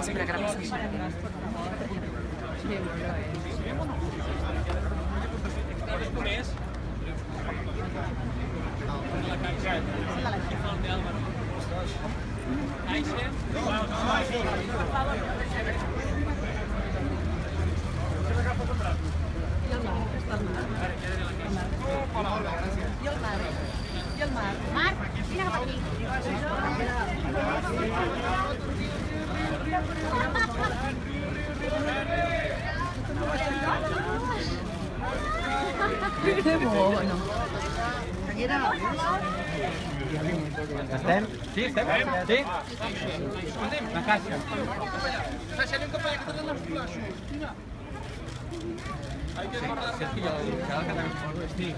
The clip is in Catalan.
Espera, que ara passa. I el Marc? Marc, vine cap aquí. Que mono. Estem? Sí, estem? Sí? Escolta'm, la caixa. Deixarem que faci aquesta la flash. Mira. Sí, és que jo, cada que també... Sí.